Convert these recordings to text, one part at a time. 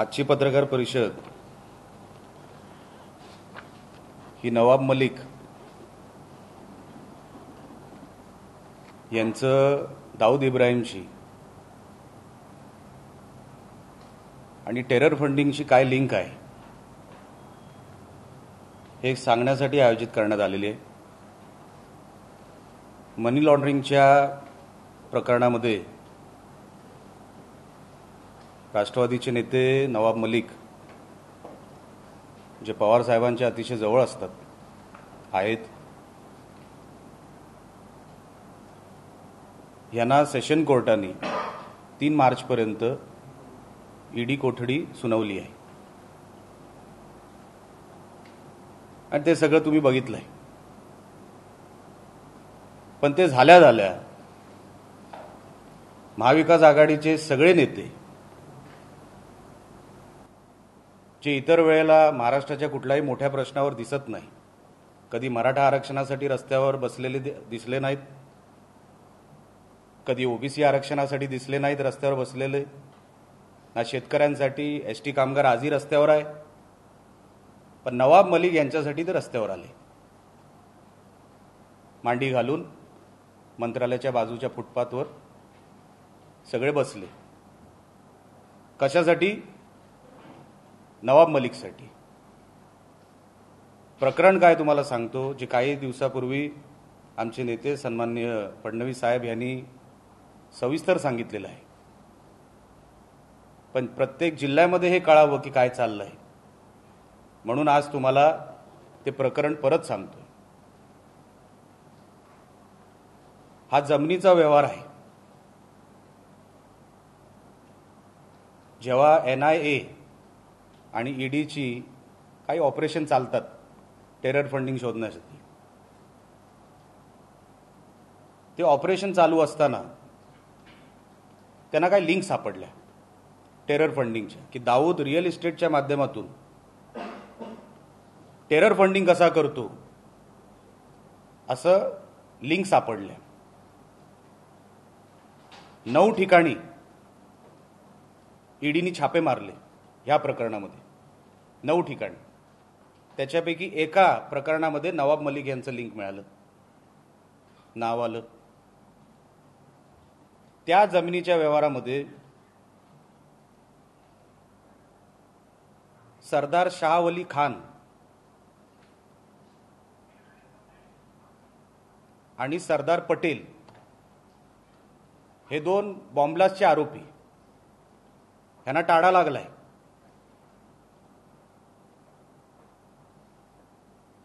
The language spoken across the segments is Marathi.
आजची पत्रकार परिषद ही नवाब मलिक यांचं दाऊद इब्राहिमशी आणि टेरर फंडिंगशी काय लिंक आहे हे सांगण्यासाठी आयोजित करण्यात आलेली आहे। मनी लॉन्ड्रिंगच्या प्रकरणामध्ये राष्ट्रवादीचे नेते नवाब मलिक जे पवार साहेबांच्या अतिशय जवळ असतात आहेत, यांना सेशन कोर्टाने 3 मार्चपर्यंत ईडी कोठडी सुनावली आहे आणि ते सगळं तुम्ही बघितलंय। पण ते झाल्या महाविकास आघाडीचे सगळे नेते जे इतर वेळेला महाराष्ट्राच्या कुठल्याही मोठ्या प्रश्नावर दिसत नाही, कधी मराठा आरक्षणासाठी रस्त्यावर बसलेले दिसले नाहीत, कधी ओबीसी आरक्षणासाठी दिसले नाहीत रस्त्यावर बसलेले, ना शेतकऱ्यांसाठी एसटी कामगार आजही रस्त्यावर आहे, पण नवाब मलिक यांच्यासाठी ते रस्त्यावर आले। मांडी घालून मंत्रालयाच्या बाजूच्या फुटपाथवर सगळे बसले। कशासाठी? नवाब मलिकसाठी। प्रकरण काय तुम्हाला सांगतो, जे काही दिवसापूर्वी आमचे नेते सन्माननीय फडणवीस साहेब यांनी सविस्तर सांगितलेलं आहे, पण प्रत्येक जिल्ह्यामध्ये हे कळावं की काय चाललंय, म्हणून आज तुम्हाला ते प्रकरण परत सांगतो। हा जमिनीचा व्यवहार आहे। जेव्हा NIA आणि ईडीची काही ऑपरेशन चालतात टेरर फंडिंग शोधण्यासाठी, ते ऑपरेशन चालू असताना त्यांना काही लिंक सापडल्या टेरर फंडिंगच्या, की दाऊद रिअल इस्टेटच्या माध्यमातून टेरर फंडिंग कसा करतो असं लिंक सापडल्या। 9 ठिकाणी ईडीनी छापे मारले या प्रकरणामध्ये, 9 ठिकाणी। त्याच्यापैकी एका प्रकरणामध्ये नवाब मलिक यांचं लिंक मिळालं, नाव आलं। त्या जमिनीच्या व्यवहारामध्ये सरदार शाहवली खान आणि सरदार पटेल हे 2 बॉम्बलास्टचे आरोपी, यांना टाळा लागलाय।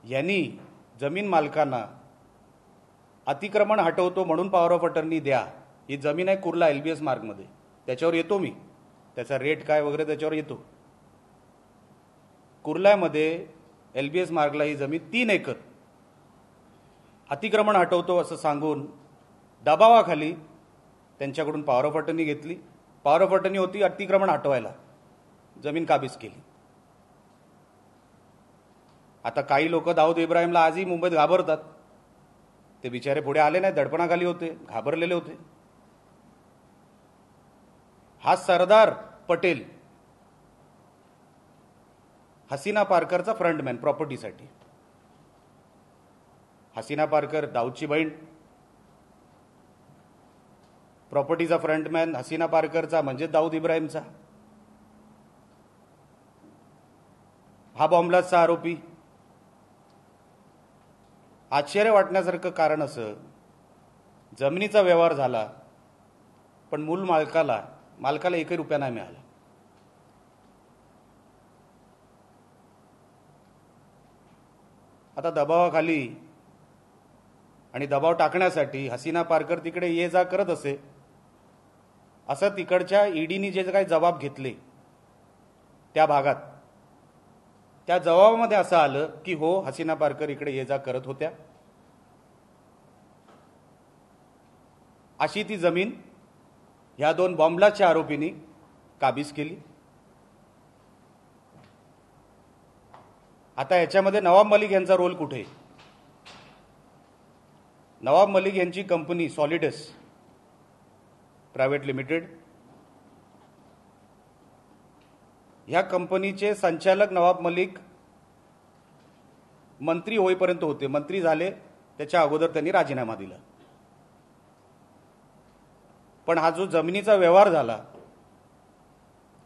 यांनी जमीन मालकांना अतिक्रमण हटवतो म्हणून पॉवर ऑफ अटर्नी द्या, ही जमीन आहे कुर्ला LBS मार्गमध्ये, त्याच्यावर येतो मी, त्याचा रेट काय वगैरे त्याच्यावर येतो। कुर्ल्यामध्ये LBS मार्गला ही जमीन 3 एकर अतिक्रमण हटवतो असं सांगून दबावाखाली त्यांच्याकडून पॉवर ऑफ अटर्नी घेतली। पॉवर ऑफ अटर्नी होती अतिक्रमण हटवायला, जमीन काबीज केली। आता काही लोक दाऊद इब्राहिमला आजही मुंबईत घाबरतात, ते बिचारे पुढे आले नाही, दडपणाखाली होते, घाबरलेले होते। हा सरदार पटेल हसीना पारकरचा फ्रंटमॅन प्रॉपर्टीसाठी। हसीना पारकर दाऊदची बहीण, प्रॉपर्टीचा फ्रंटमॅन हसीना पारकरचा म्हणजे दाऊद इब्राहिमचा। हा बॉम्बलास्टचा आरोपी। आश्चर्य वाटण्यासारखं कारण असं, जमिनीचा व्यवहार झाला पण मूल मालकाला 1 रुपया नाही मिळाला। आता दबावाखाली आणि दबाव टाकण्यासाठी हसीना पारकर तिकडे ये जा करत असे, असं तिकडच्या ईडीनी जे काही जबाब घेतले त्या भागात, त्या जबाबामध्ये असं आलं की हो, हसीना पारकर इकडे ये जा करत होत्या। अशी ती जमीन ह्या 2 बॉम्बलास्टच्या आरोपींनी काबीज केली। आता याच्यामध्ये नवाब मलिक यांचा रोल कुठे? नवाब मलिक यांची कंपनी सॉलिडस प्रायव्हेट लिमिटेड ह्या कंपनीचे संचालक नवाब मलिक मंत्री होईपर्यंत होते. मंत्री झाले त्याच्या अगोदर त्यांनी राजीनामा दिला. पण हा जो जमिनीचा व्यवहार झाला,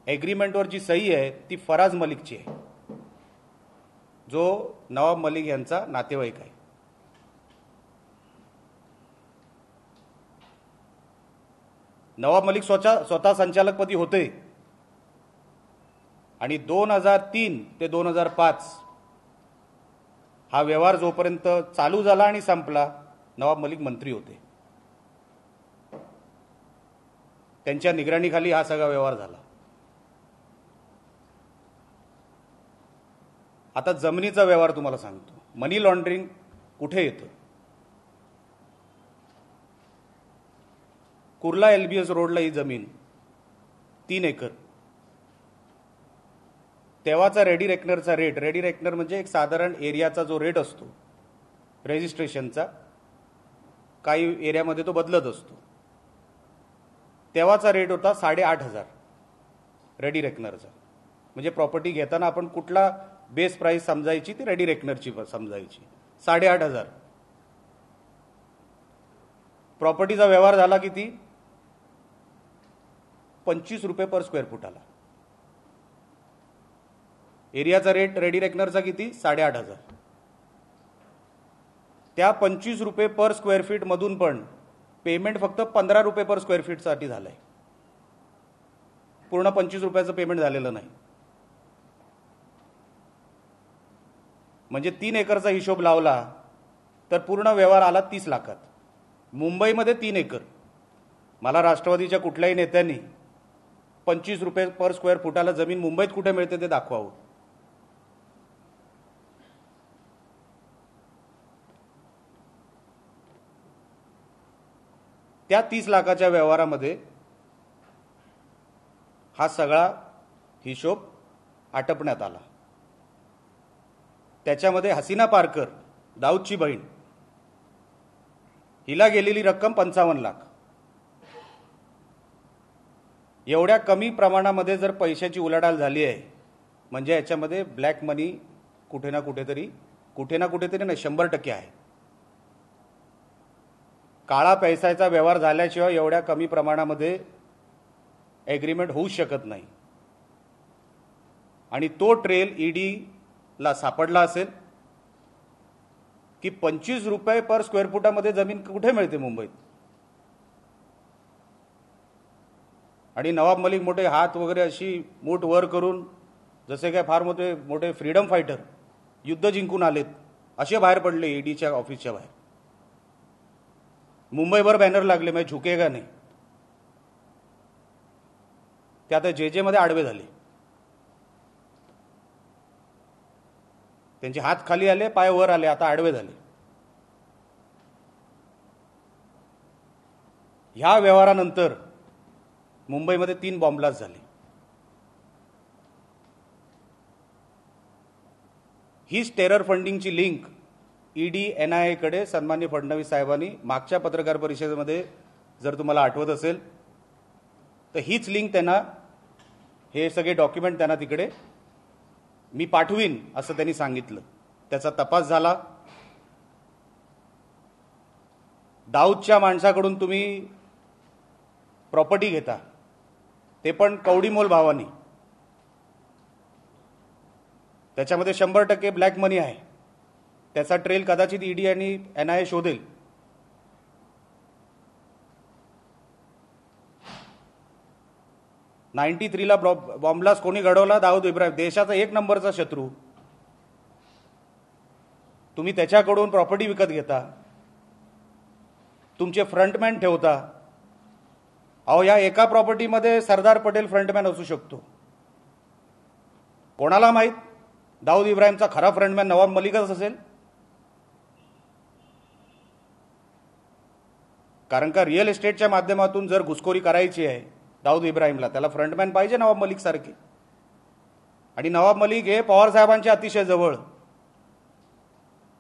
एग्रीमेंटवर जी सही आहे ती फराज मलिकची आहे, जो नवाब मलिक यांचा नातेवाईक आहे. नवाब मलिक स्वतः संचालकपदी होते आणि 2003 ते 2005 हा व्यवहार जोपर्यंत चालू झाला आणि संपला, नवाब मलिक मंत्री होते. त्यांच्या निगराणीखाली हा सगळा व्यवहार झाला. आता जमिनीचा व्यवहार तुम्हाला सांगतो. मनी लॉन्ड्रिंग कुठे येतं? कुर्ला LBS रोडला ही जमीन 3 एकर. तेव्हाचा रेडी रेकनरचा रेट, रेडी रेकनर म्हणजे एक साधारण एरियाचा जो रेट असतो रजिस्ट्रेशनचा, काही एरियामध्ये तो बदलत असतो, तेव्हाचा रेट होता 8,500 रेडी रेकनरचा. म्हणजे प्रॉपर्टी घेताना आपण कुठला बेस प्राइस समजायची, ती रेडी रेकनरची समजायची. 8,500. प्रॉपर्टीचा व्यवहार झाला किती? 25 रुपये पर स्क्वेअर फुटाला. एरियाचा रेट रेडी रेकनरचा किती? 8,500. त्या 25 रुपये पर स्क्वेअर फीट मधून पण पेमेंट फक्त 15 रुपये पर स्क्वेअर फीट साठी झालंय. पूर्ण 25 रुपयाचं पेमेंट झालेलं नाही. म्हणजे 3 एकरचा हिशोब लावला तर पूर्ण व्यवहार आला 30 लाखात. मुंबईमध्ये 3 एकर. मला राष्ट्रवादीच्या कुठल्याही नेत्यांनी 25 रुपये पर स्क्वेअर फुटाला जमीन मुंबईत कुठे मिळते ते दाखवावं. त्या 30 लाखाच्या व्यवहारामध्ये हा सगळा हिशोब आटपण्यात आला. त्याच्यामध्ये हसीना पारकर, दाऊदची बहीण, हिला गेलेली रक्कम 55 लाख. एवढ्या कमी प्रमाणामध्ये जर पैशाची उलाढाल झाली आहे म्हणजे याच्यामध्ये ब्लॅक मनी कुठे ना कुठेतरी नाही, 100% आहे. काळा पैशाचा व्यवहार झाल्याशिवाय एवढ्या कमी प्रमाणामध्ये एग्रीमेंट होऊ शकत नाही. आणि तो ट्रेल ईडीला सापडला असेल की 25 रुपये पर स्क्वेअर फुटामध्ये जमीन कुठे मिळते मुंबईत. आणि नवाब मलिक मोठे हात वगैरे अशी मूठ वर करून, जसे काय फार मोठे फ्रीडम फायटर, युद्ध जिंकून आलेत असे बाहेर पडले ईडीच्या ऑफिसच्या बाहेर. मुंबईभर बॅनर लागले, म्हणजे झुकेगा नाही. ते आता जे मध्ये आडवे झाले. त्यांचे हात खाली आले, पाय वर आले, आता आडवे झाले. ह्या व्यवहारानंतर मुंबईमध्ये 3 बॉम्बलास्ट झाले. हीच टेरर फंडिंगची लिंक ईडी NIA कडे सन्माननीय फडणवीस साहेबांनी मागच्या पत्रकार परिषदेमध्ये, जर तुम्हाला आठवत असेल तर, हीच लिंक त्यांना, हे सगळे डॉक्युमेंट त्यांना तिकडे मी पाठवीन असं त्यांनी सांगितलं. त्याचा तपास झाला. दाऊदच्या माणसाकडून तुम्ही प्रॉपर्टी घेता, ते पण कवडीमोल भावानी. त्याच्यामध्ये 100% ब्लॅक मनी आहे. त्याचा ट्रेल कदाचित ईडी आणि NIA शोधेल. ला बॉम्बलास्ट कोणी घडवला? दाऊद इब्राहिम, देशाचा 1 नंबरचा शत्रू. तुम्ही त्याच्याकडून प्रॉपर्टी विकत घेता, तुमचे फ्रंटमॅन ठेवता. अहो, या एका प्रॉपर्टीमध्ये सरदार पटेल फ्रंटमॅन असू शकतो. कोणाला माहित? दाऊद इब्राहिमचा खरा फ्रंटमॅन नवाब मलिकच असेल. कारण का रिअल एस्टेटच्या माध्यमातून जर घुसखोरी करायची आहे दाऊद इब्राहिमला, त्याला फ्रंटमॅन पाहिजे नवाब मलिक सारखे. आणि नवाब मलिक हे पवार साहेबांच्या अतिशय जवळ.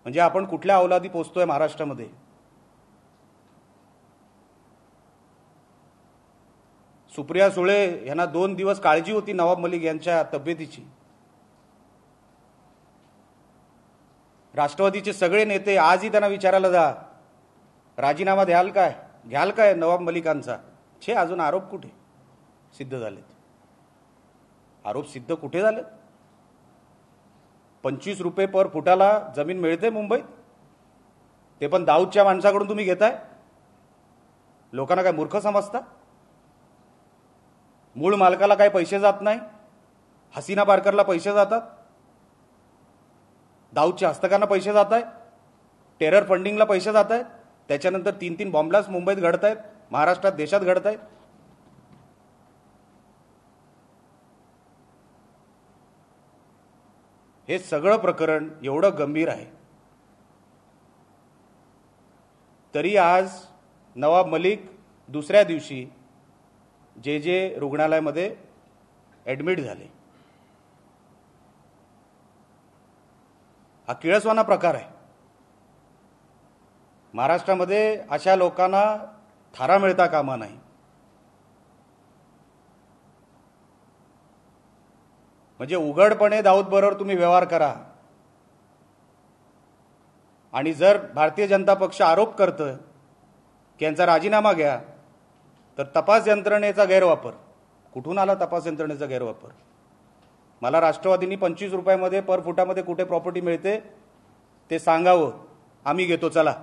म्हणजे आपण कुठल्या अवलादी पोचतोय महाराष्ट्रामध्ये. सुप्रिया सुळे यांना 2 दिवस काळजी होती नवाब मलिक यांच्या तब्येतीची. राष्ट्रवादीचे सगळे नेते आजही त्यांना विचारायला जा, राजीनामा घ्याल काय नवाब मलिकांचा. छे, अजून आरोप कुठे सिद्ध झालेत? आरोप सिद्ध कुठे झालेत? 25 रुपये पर फुटाला जमीन मिळते मुंबईत, ते पण दाऊदच्या माणसाकडून तुम्ही घेताय. लोकांना काय मूर्ख समजता? मूळ मालकाला काय पैसे जात नाही? हसीना पारकरला पैसे जातात, दाऊदच्या हस्तकांना पैसे जात आहेत, टेरर फंडिंगला पैसे जात आहेत. त्याच्यानंतर 3 बॉम्ब ब्लास्ट मुंबईत घडत आहेत, महाराष्ट्रात, देशात घडत आहेत. हे सगळं प्रकरण एवढं गंभीर आहे, तरी आज नवाब मलिक दुसऱ्या दिवशी जे रुग्णालयामध्ये ॲडमिट झाले. हा किळसवाना प्रकार आहे. महाराष्ट्रामध्ये अशा लोकांना थारा मिळता कामा नाही. म्हणजे उघडपणे दाऊद बरोबर तुम्ही व्यवहार करा, आणि जर भारतीय जनता पक्ष आरोप करतोय की यांचा राजीनामा घ्या, तर तपास यंत्रणेचा गैरवापर. कुठून आला तपास यंत्रणेचा गैरवापर? मला राष्ट्रवादींनी 25 रुपयामध्ये पर फुटामध्ये कुठे प्रॉपर्टी मिळते ते सांगावं, आम्ही घेतो चला.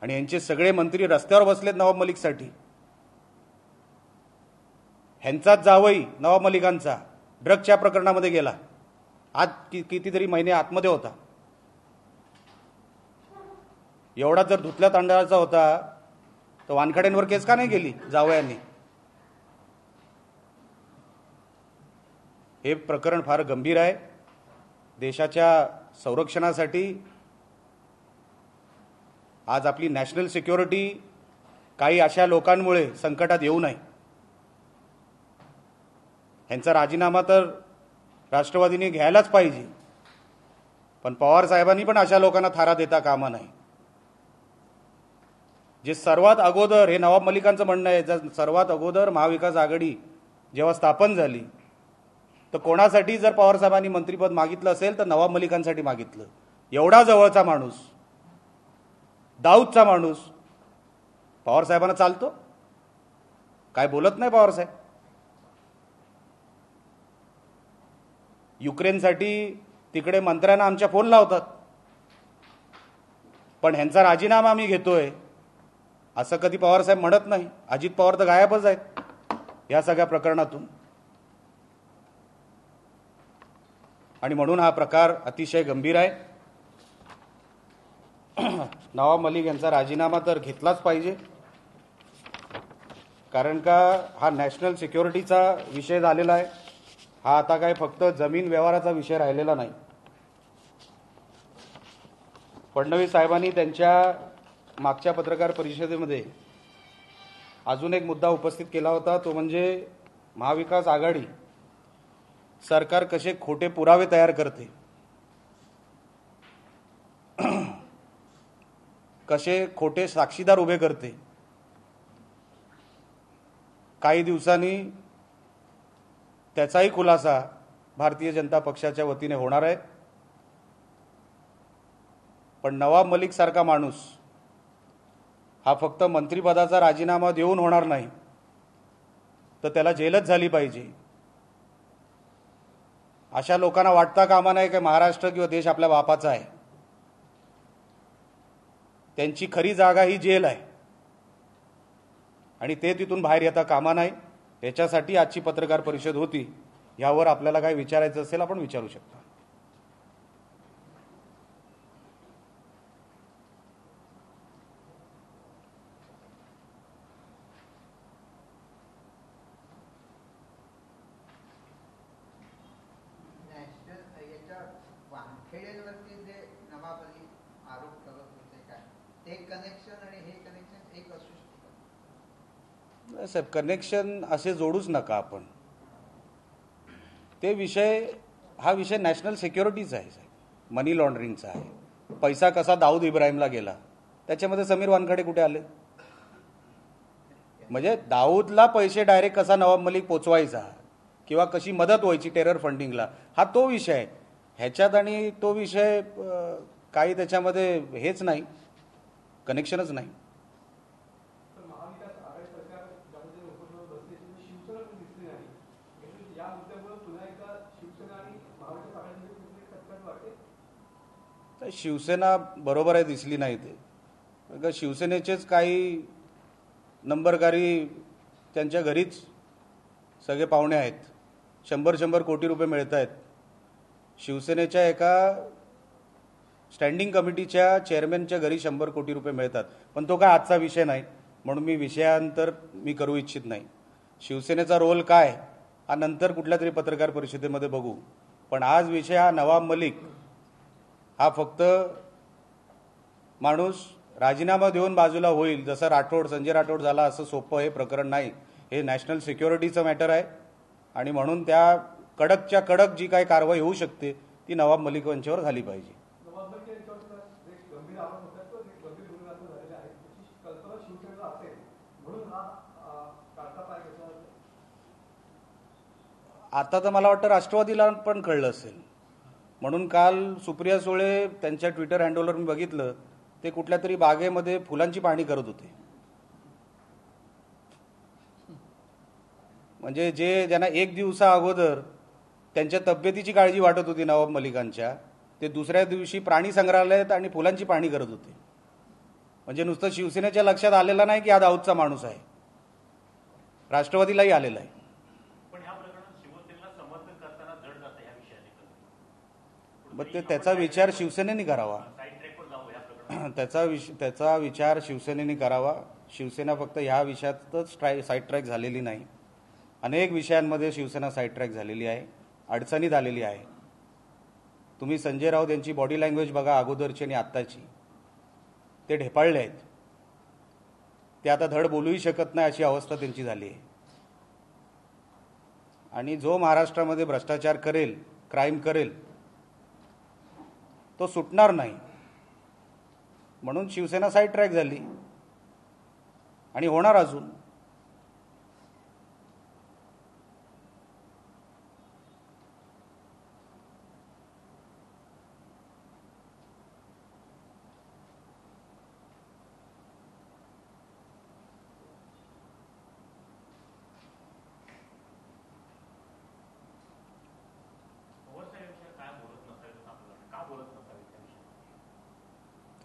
आणि यांचे सगळे मंत्री रस्त्यावर बसलेत नवाब मलिकसाठी. ह्यांचाच जावई नवाब मलिकांचा ड्रग्सच्या प्रकरणामध्ये गेला, आज कितीतरी महिने आतमध्ये होता. एवढा जर धुतल्या तांदळाचा होता तर वानखड्यांवर केस का नाही गेली जावयांनी? हे प्रकरण फार गंभीर आहे. देशाच्या संरक्षणासाठी आज आपली नॅशनल सिक्युरिटी काही अशा लोकांमुळे संकटात येऊ नये. ह्यांचा राजीनामा तर राष्ट्रवादीने घ्यायलाच पाहिजे, पण पवार साहेबांनी पण अशा लोकांना थारा देता कामा नाही. जे सर्वात अगोदर, हे नवाब मलिकांचं म्हणणं आहे, सर्वात अगोदर महाविकास आघाडी जेव्हा स्थापन झाली तर कोणासाठी जर पवार साहेबांनी मंत्रिपद मागितलं असेल तर नवाब मलिकांसाठी मागितलं. एवढा जवळचा माणूस, दाऊदचा माणूस पवार साहेबांना चालतो? काय बोलत नाही पवार साहेब? युक्रेनसाठी तिकडे मंत्र्यांना आमच्या फोन लावतात, पण ह्यांचा राजीनामा आम्ही घेतोय असं कधी पवार साहेब म्हणत नाही. अजित पवार तर गायबच आहेत या सगळ्या प्रकरणातून. आणि म्हणून हा प्रकार अतिशय गंभीर आहे. नवाब मलिक यांचा राजीनामा तर घेतलाच पाहिजे, कारण का हा नॅशनल सिक्युरिटीचा विषय झालेला आहे. हा आता काय फक्त जमीन व्यवहाराचा विषय राहिलेला नाही. फडणवीस साहेबांनी त्यांच्या मागच्या पत्रकार परिषदेमध्ये अजून एक मुद्दा उपस्थित केला होता, तो म्हणजे महाविकास आघाडी सरकार कसे खोटे पुरावे तयार करते, कसे खोटे साक्षीदार उभे करते. काही दिवसांनी त्याचाही खुलासा भारतीय जनता पक्षाच्या वतीने होणार आहे. पण नवाब मलिक सारखा माणूस हा फक्त मंत्रिपदाचा राजीनामा देऊन होणार नाही, तर त्याला जेलच झाली पाहिजे. अशा लोकांना वाटता कामा नये की महाराष्ट्र किंवा देश आपल्या बापाचा आहे. त्यांची खरी जागा ही जेल आहे आणि ते तिथून बाहेर येता कामा नाही. याच्यासाठी आजची पत्रकार परिषद होती. यावर आपल्याला काय विचारायचं असेल आपण विचारू शकता. वानखेडेंवरती जे नवाबली आरोप करत होते, काय ते कनेक्शन आणि हे कनेक्शन एक असू शकतं? साहेब, कनेक्शन असे जोडूच नका आपण. ते विषय, हा विषय नॅशनल सिक्युरिटीचा आहे साहेब, मनी लॉन्ड्रिंगचा आहे. पैसा कसा दाऊद इब्राहिमला गेला त्याच्यामध्ये समीर वानखेडे कुठे आले? म्हणजे दाऊदला पैसे डायरेक्ट कसा नवाब मलिक पोचवायचा किंवा कशी मदत व्हायची टेरर फंडिंगला, हा तो विषय आहे. ह्याच्यात आणि तो विषय काही त्याच्यामध्ये हेच नाही, कनेक्शनच नाही. शिवसेना बरोबर आहे दिसली नाही ते. शिवसेनेचेच काही नंबरकारी त्यांच्या घरीच सगळे पाहुणे आहेत. 100 कोटी रुपये मिळत आहेत. शिवसेनेच्या एका स्टँडिंग कमिटीच्या चेअरमॅनच्या घरी 100 कोटी रुपये मिळतात. पण तो काय आजचा विषय नाही, म्हणून मी विषयांतर करू इच्छित नाही. शिवसेनेचा रोल काय हा नंतर कुठल्या तरी पत्रकार परिषदेमध्ये बघू. पण आज विषय हा नवाब मलिक हा फक्त माणूस राजीनामा देऊन बाजूला होईल जसं संजय राठोड झाला असं सोपं हे प्रकरण नाही. हे नॅशनल सिक्युरिटीचं मॅटर आहे आणि म्हणून त्या कडकच्या कडक जी काही कारवाई होऊ शकते ती नवाब मलिक यांच्यावर झाली पाहिजे. आता तर मला वाटतं राष्ट्रवादीला पण कळलं असेल, म्हणून काल सुप्रिया सुळे त्यांच्या ट्विटर हँडलवर मी बघितलं ते कुठल्या तरी बागेमध्ये फुलांची पाहणी करत होते. म्हणजे जे ज्यांना एक दिवसा अगोदर त्यांच्या तब्येतीची काळजी वाटत होती नवाब मलिकांच्या, ते दुसऱ्या दिवशी प्राणी संग्रहालयात आणि फुलांची पाहणी करत होते. म्हणजे नुसतं शिवसेनेच्या लक्षात आलेलं नाही की हा दाऊदचा माणूस आहे, राष्ट्रवादीलाही आलेला आहे. मग त्याचा विचार शिवसेनेने करावा. त्याचा विचार शिवसेनेने करावा. शिवसेना फक्त ह्या विषयातच साईड ट्रॅक झालेली नाही, अनेक विषयांमध्ये शिवसेना साईड ट्रॅक झालेली आहे, अडचणीत आलेली आहे. तुम्ही संजय राऊत यांची बॉडी लँग्वेज बघा अगोदरची आणि आत्ताची, ते ढेपाळले आहेत. ते आता धड बोलूही शकत नाही अशी अवस्था त्यांची झाली आहे. आणि जो महाराष्ट्रामध्ये भ्रष्टाचार करेल, क्राईम करेल, तो सुटणार नाही. म्हणून शिवसेना साईड ट्रॅक झाली आणि होणार अजून.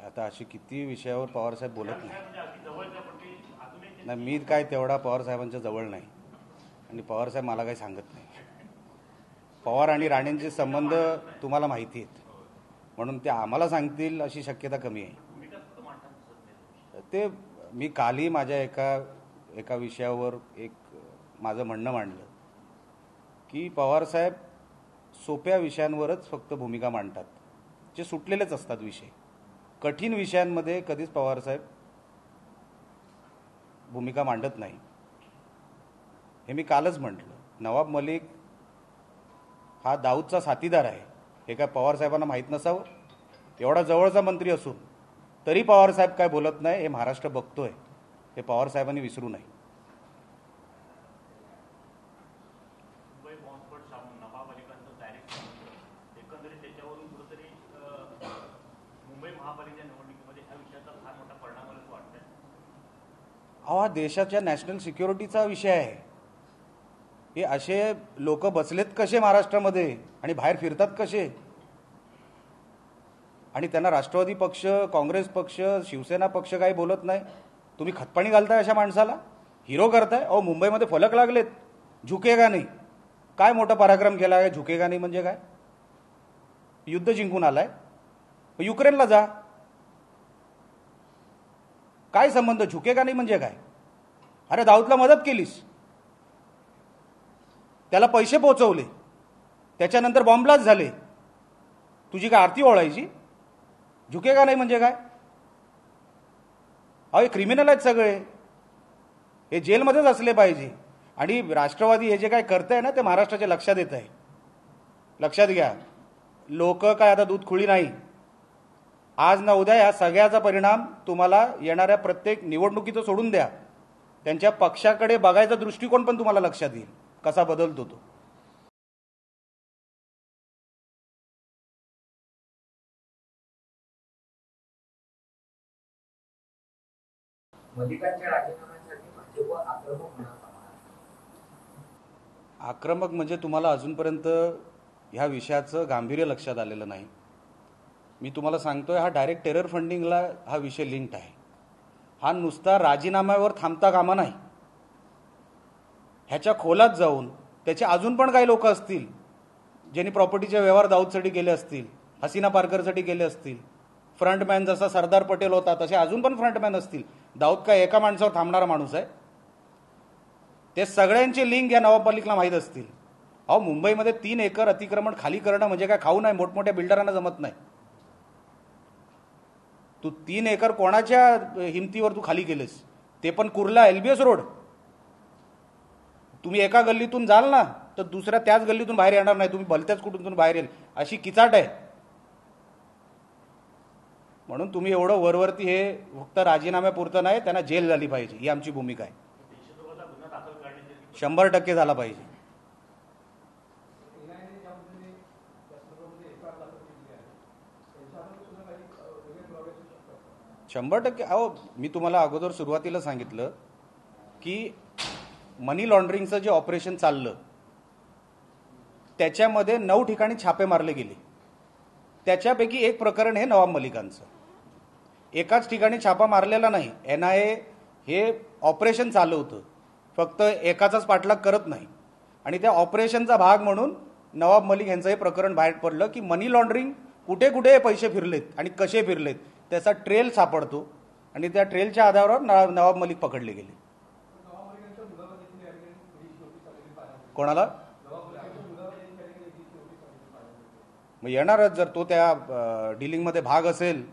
आता अशी किती विषयावर पवारसाहेब बोलत नाही. मी काय तेवढा पवारसाहेबांच्या जवळ नाही आणि पवारसाहेब मला काही सांगत नाही. पवार आणि राणेंचे संबंध तुम्हाला माहिती आहेत, म्हणून ते आम्हाला सांगतील अशी शक्यता कमी आहे. ते मी कालही माझ्या एका विषयावर माझं म्हणणं मांडलं की पवारसाहेब सोप्या विषयांवरच फक्त भूमिका मांडतात, जे सुटलेलेच असतात विषय. कठीण विषयांमध्ये कधीच पवारसाहेब भूमिका मांडत नाही. हे मी कालच म्हटलं. नवाब मलिक हा दाऊदचा साथीदार आहे, हे काय पवारसाहेबांना माहीत नसावं? एवढा जवळचा मंत्री असून तरी पवारसाहेब काय बोलत नाही हे महाराष्ट्र बघतोय. हे पवारसाहेबांनी विसरू नये. हा देशाच्या नॅशनल सिक्युरिटीचा विषय आहे. हे असे लोक बसलेत कसे महाराष्ट्रामध्ये आणि बाहेर फिरतात कसे, आणि त्यांना राष्ट्रवादी पक्ष, काँग्रेस पक्ष, शिवसेना पक्ष काही बोलत नाही. तुम्ही खतपाणी घालताय अशा माणसाला, हिरो करताय. अहो मुंबईमध्ये फलक लागलेत, झुकेगा नाही. काय मोठा पराक्रम केला आहे. झुकेगा नाही म्हणजे काय? युद्ध जिंकून आलाय, युक्रेनला जा. काय संबंध? झुकेगा नाही म्हणजे काय? अरे दाऊदला मदत केलीस, त्याला पैसे पोहोचवले, त्याच्यानंतर बॉम्बलाच झाले, तुझी काय आरती ओळायची? झुकेगा नाही म्हणजे काय? अहो हे क्रिमिनल आहेत सगळे, हे जेलमध्येच असले पाहिजे. आणि राष्ट्रवादी हे जे काय करताय ना ते महाराष्ट्राच्या लक्षात येत आहे. लक्षात घ्या, लोक काय आता दूध खुळी नाही. आज ना उद्या या सगळ्याचा परिणाम तुम्हाला येणाऱ्या प्रत्येक निवडणुकीचं सोडून द्या, त्यांच्या पक्षाकडे बघायचा दृष्टिकोन पण तुम्हाला लक्षात येईल कसा बदलतो तो. मलिकांच्या राजीनाम्यासाठी भाजप आक्रमक होणार. आक्रमक म्हणजे तुम्हाला अजूनपर्यंत ह्या विषयाचं गांभीर्य लक्षात आलेलं नाही. मी तुम्हाला सांगतोय हा डायरेक्ट टेरर फंडिंगला हा विषय लिंक्ड आहे. हा नुसता राजीनाम्यावर थांबता कामा नाही. ह्याच्या खोलात जाऊन त्याचे अजून पण काही लोक असतील ज्यांनी प्रॉपर्टीचे व्यवहार दाऊदसाठी केले असतील, हसीना पारकरसाठी केले असतील. फ्रंटमॅन जसा सरदार पटेल होता तसे अजून पण फ्रंटमॅन असतील. दाऊद काय एका माणसावर थांबणारा माणूस आहे? ते सगळ्यांचे लिंक या नवाब मलिकला माहीत असतील. अहो, मुंबईमध्ये 3 एकर अतिक्रमण खाली करणं म्हणजे काय खाऊ नाही, मोठमोठ्या बिल्डरांना जमत नाही. तू 3 एकर कोणाच्या हिमतीवर तू खाली केलेस? ते पण कुर्ला LBS रोड. तुम्ही एका गल्लीतून जाल ना तर दुसऱ्या त्याच गल्लीतून बाहेर येणार नाही, तुम्ही भलत्याच कुठून बाहेर येईल अशी किचाट आहे. म्हणून तुम्ही एवढं वरवरती हे फक्त राजीनाम्यापुरतं नाही, त्यांना जेल झाली पाहिजे ही आमची भूमिका आहे. 100% झाला पाहिजे. 100%. अहो, मी तुम्हाला अगोदर सुरुवातीला सांगितलं की मनी लॉन्ड्रिंगचं जे ऑपरेशन चाललं त्याच्यामध्ये 9 ठिकाणी छापे मारले गेले. त्याच्यापैकी एक प्रकरण हे नवाब मलिकांचं. एकाच ठिकाणी छापा मारलेला नाही. NIA हे ऑपरेशन चालवतं, फक्त एकाचाच पाठलाग करत नाही. आणि त्या ऑपरेशनचा भाग म्हणून नवाब मलिक यांचं हे प्रकरण बाहेर पडलं की मनी लॉन्ड्रिंग कुठे कुठे पैसे फिरलेत आणि कसे फिरलेत त्याचा ट्रेल सापडतो आणि त्या ट्रेलच्या आधारावर नवाब मलिक पकडले गेले. कोणाला? मग येणारच. जर तो त्या डिलिंगमध्ये भाग असेल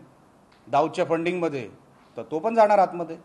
दाऊदच्या फंडिंगमध्ये तर तो पण जाणार आतमध्ये.